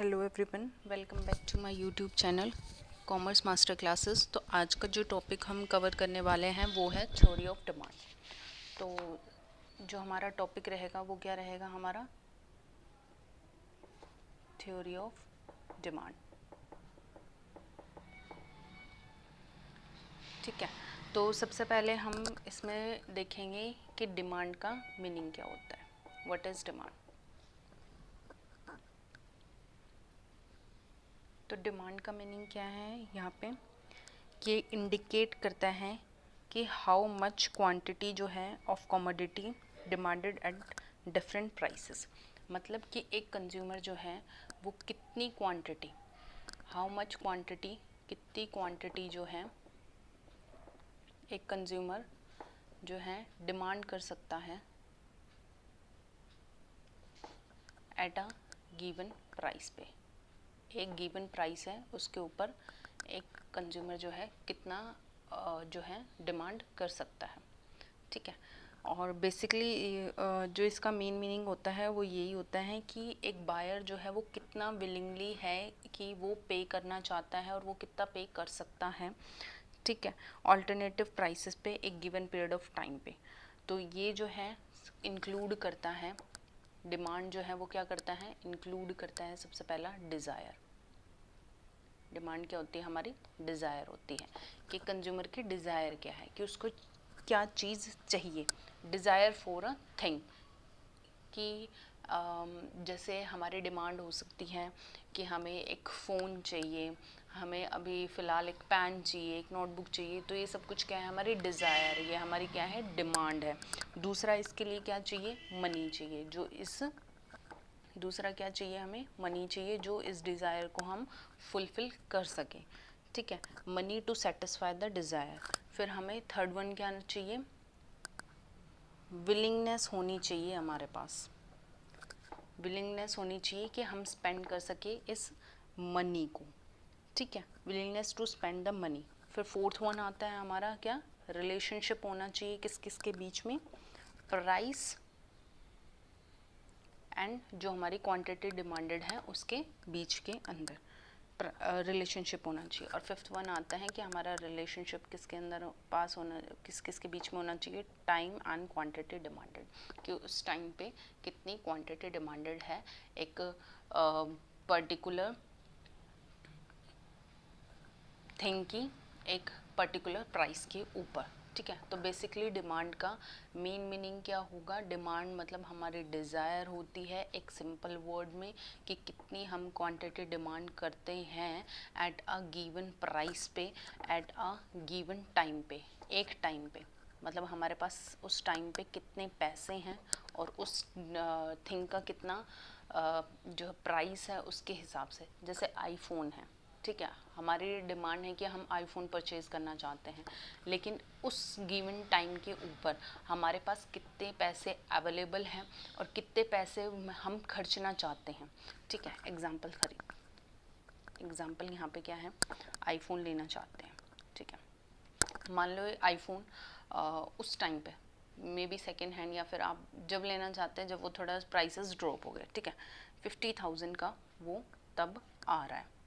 Hello everyone, welcome back to my YouTube channel commerce master classes. तो आज का जो टॉपिक हम कवर करने वाले हैं वो है थ्योरी ऑफ डिमांड। तो जो हमारा टॉपिक रहेगा वो क्या रहेगा, हमारा थ्योरी ऑफ डिमांड। ठीक है, तो सबसे पहले हम इसमें देखेंगे कि डिमांड का मीनिंग क्या होता है। What is demand? तो डिमांड का मीनिंग क्या है यहाँ पे, ये इंडिकेट करता है कि हाउ मच क्वांटिटी जो है of commodity demanded at different prices. मतलब कि एक कंज्यूमर जो है वो कितनी क्वांटिटी, हाउ मच क्वांटिटी, कितनी क्वांटिटी जो है एक कंज्यूमर जो है डिमांड कर सकता है एट अ गिवन प्राइस पे। एक गिवन प्राइस है, उसके ऊपर एक कंज्यूमर जो है कितना जो है डिमांड कर सकता है। ठीक है, और बेसिकली जो इसका मेन मीनिंग होता है वो यही होता है कि एक बायर जो है वो कितना विलिंगली है कि वो पे करना चाहता है और वो कितना पे कर सकता है। ठीक है, ऑल्टरनेटिव प्राइसेस पे एक गिवन पीरियड ऑफ टाइम पे। तो ये जो है इंक्लूड करता है, डिमांड जो है वो क्या करता है, इंक्लूड करता है सबसे पहला डिज़ायर। डिमांड क्या होती है, हमारी डिज़ायर होती है कि कंज्यूमर की डिज़ायर क्या है, कि उसको क्या चीज़ चाहिए। डिज़ायर फॉर अ थिंग, कि जैसे हमारी डिमांड हो सकती है कि हमें एक फ़ोन चाहिए, हमें अभी फ़िलहाल एक पेन चाहिए, एक नोटबुक चाहिए। तो ये सब कुछ क्या है, हमारी डिज़ायर, ये हमारी क्या है, डिमांड है। दूसरा इसके लिए क्या चाहिए, मनी चाहिए, जो इस दूसरा क्या चाहिए, हमें मनी चाहिए जो इस डिज़ायर को हम फुलफ़िल कर सकें। ठीक है, money to satisfy the desire. फिर हमें थर्ड वन क्या चाहिए, विलिंगनेस होनी चाहिए हमारे पास, विलिंगनेस होनी चाहिए कि हम स्पेंड कर सके इस मनी को। ठीक है, willingness to spend the money. फिर फोर्थ वन आता है हमारा क्या, रिलेशनशिप होना चाहिए किस किस के बीच में, प्राइस एंड जो हमारी क्वांटिटी डिमांडेड है उसके बीच के अंदर रिलेशनशिप होना चाहिए। और फिफ्थ वन आता है कि हमारा रिलेशनशिप किसके अंदर पास होना, किस किस के बीच में होना चाहिए, टाइम एंड क्वांटिटी डिमांडेड, कि उस टाइम पे कितनी क्वांटिटी डिमांडेड है एक पर्टिकुलर थिंग की, एक पर्टिकुलर प्राइस के ऊपर। ठीक है, तो बेसिकली डिमांड का मेन मीनिंग क्या होगा, डिमांड मतलब हमारी डिज़ायर होती है एक सिंपल वर्ड में कि कितनी हम क्वांटिटी डिमांड करते हैं एट अ गिवन प्राइस पे, एट अ गिवन टाइम पे, एक टाइम पे। मतलब हमारे पास उस टाइम पे कितने पैसे हैं और उस थिंग का कितना जो प्राइस है उसके हिसाब से। जैसे आईफोन है, ठीक है, हमारी डिमांड है कि हम आईफोन परचेज़ करना चाहते हैं, लेकिन उस गिवन टाइम के ऊपर हमारे पास कितने पैसे अवेलेबल हैं और कितने पैसे हम खर्चना चाहते हैं। ठीक है, एग्जाम्पल यहाँ पे क्या है, आईफोन लेना चाहते हैं। ठीक है, मान लो आईफोन उस टाइम पे मे बी सेकेंड हैंड, या फिर आप जब लेना चाहते हैं जब वो थोड़ा प्राइसेस ड्रॉप हो गए। ठीक है, 50,000 का वो तब आ रहा है।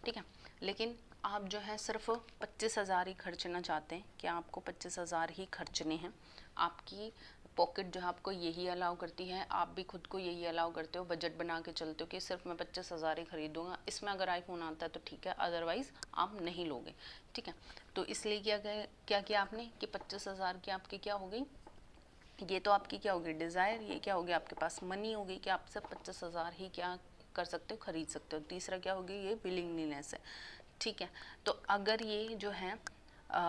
ठीक है, लेकिन आप जो है सिर्फ 25,000 ही खर्चना चाहते हैं, कि आपको 25,000 ही खर्चने हैं। आपकी पॉकेट जो है आपको यही अलाउ करती है, आप भी खुद को यही अलाउ करते हो, बजट बना के चलते हो कि सिर्फ मैं 25,000 ही खरीदूंगा, इसमें अगर आईफोन आता है तो ठीक है, अदरवाइज़ आप नहीं लोगे। ठीक है, तो इसलिए क्या किया आपने कि 25,000 की आपकी क्या हो गई, ये तो आपकी क्या होगी, डिज़ायर, ये क्या होगी, आपके पास मनी होगी कि आप सिर्फ 25,000 ही क्या कर सकते हो, खरीद सकते हो। तीसरा क्या होगी, ये विलिंगनेस है। ठीक है, तो अगर ये जो है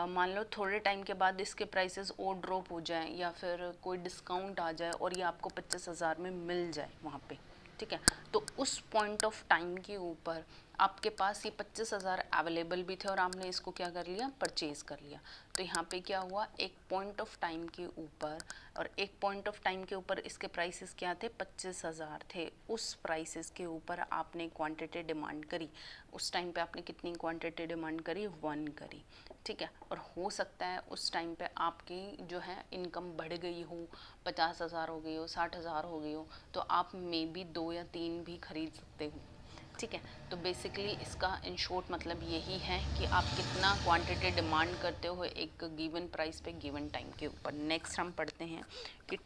मान लो थोड़े टाइम के बाद इसके प्राइसेस और ड्रॉप हो जाए या फिर कोई डिस्काउंट आ जाए और ये आपको 25,000 में मिल जाए वहाँ पे। ठीक है, तो उस पॉइंट ऑफ टाइम के ऊपर आपके पास ये 25,000 अवेलेबल भी थे और आपने इसको क्या कर लिया, परचेज़ कर लिया। तो यहाँ पे क्या हुआ, एक पॉइंट ऑफ टाइम के ऊपर, और एक पॉइंट ऑफ टाइम के ऊपर इसके प्राइसेस क्या थे, 25,000 थे। उस प्राइसेस के ऊपर आपने क्वांटिटी डिमांड करी। उस टाइम पे आपने कितनी क्वांटिटी डिमांड करी, 1 करी, ठीक है। और हो सकता है उस टाइम पे आपकी जो है इनकम बढ़ गई हो, 50,000 हो गई हो, 60,000 हो गई हो, तो आप मे बी 2 या 3 भी खरीद सकते हो, ठीक है। तो बेसिकली इसका इन शॉर्ट मतलब यही है कि आप कितना क्वांटिटी डिमांड करते हो एक गिवन प्राइस पे गिवन टाइम के ऊपर। नेक्स्ट हम पढ़ते हैं कि